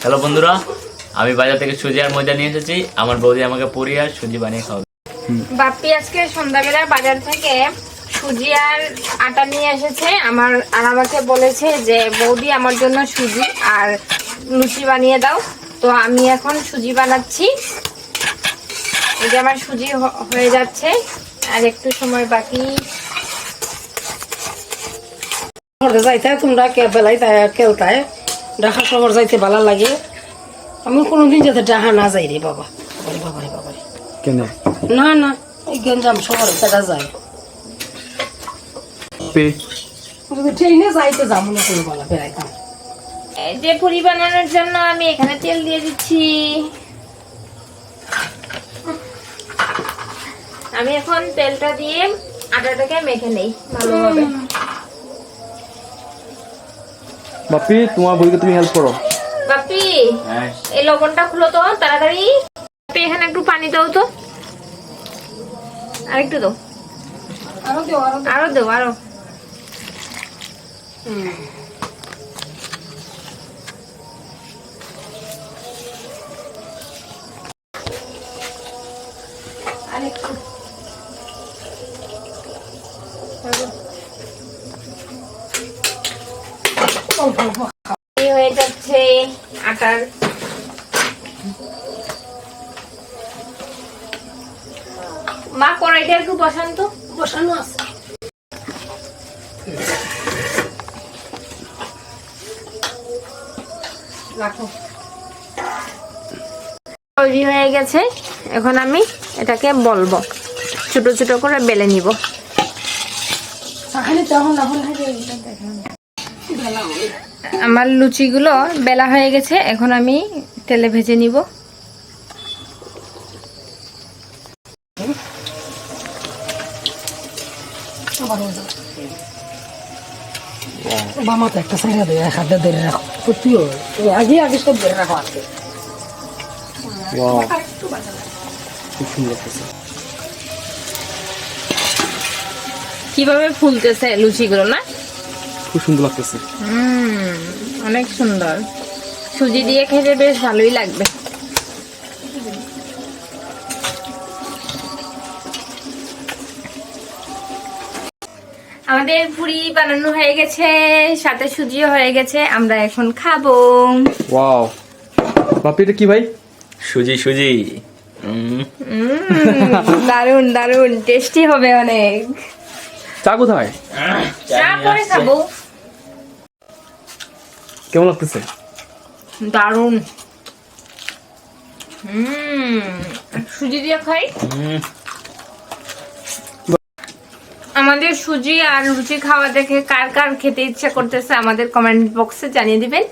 Hello বন্ধুরা, আমি বাজার থেকে সুজি আর ময়দা নিয়ে এসেছি। আমার বৌদি আমাকে পুরি আর সুজি বানিয়ে খাওয়াবে। বাপ্পি আজকে সন্ধ্যাবেলা বাজার থেকে সুজি আর আটা নিয়ে এসেছে। আর আমাকে বলেছে যে বৌদি আমার জন্য সুজি আর লুচি বানিয়ে দাও। তো আমি এখন সুজি বানাচ্ছি। এই যে আমার সুজি হয়ে যাচ্ছে, আর একটু সময় বাকি। যাইতে তোমরা বেলায় কেলতায় ঢাকা শহর যাইতে ভালো লাগে। আমি কোনোদিন যাতে ঢাকা না যাই রে বাবা। বাবারে বাবারে বাবারে কেন? না না, এই গঞ্জাম শহরে সেটা যায়। যদি ট্রেনে যাইতে যাবো না কোনো বেলা বেড়াইতাম। এই যে পুরি বানানোর জন্য আমি এখানে তেল দিয়ে দিচ্ছি। আমি এখন তেলটা দিয়ে আটাটাকে মেখে নেই ভালোভাবে। বাপি, তোমার বইকে তুমি হেল্প করো। বাপি, এই লবণটা খুলো তো তাড়াতাড়ি। বাপি, এখানে একটু পানি দাও তো, আর একটু দাও, আরো দাও, আরো। আরেকটু হয়ে যাচ্ছে আটার। মা কড়াইটা একটু বসান তো। বসানো আছে। তৈরি হয়ে গেছে। এখন আমি এটাকে বলবো, ছোট ছোট করে বেলে নিব। আমার লুচিগুলো বেলা হয়ে গেছে, এখন আমি তেলে ভেজে নিব। বামাতে একটা সাইডে দেয়, এক হাতে ধরে রাখো। সত্যিও আগে আগে সব ধরে রাখো আজকে। খুব সুন্দর লাগতেছে। কিভাবে ফুলতেছে লুচিগুলো, না? খুব সুন্দর লাগতেছে। অনেক সুন্দর। সুজি দিয়ে খেতে বেশ ভালোই লাগবে। আমাদের পুরি বানানো হয়ে গেছে, সাথে সুজিও হয়ে গেছে। আমরা এখন খাবো। ওয়াও, বাপি এটা কি ভাই? সুজি সুজি। দারুন দারুন, টেস্টি হবে অনেক। চা কোথায়? চা করে খাবো। কেমন লাগতেছে? দারুন। সুজি দিয়ে খাই। আমাদের সুজি আর লুচি খাওয়া দেখে কার কার খেতে ইচ্ছা করতেছে আমাদের কমেন্ট বক্সে জানিয়ে দিবেন।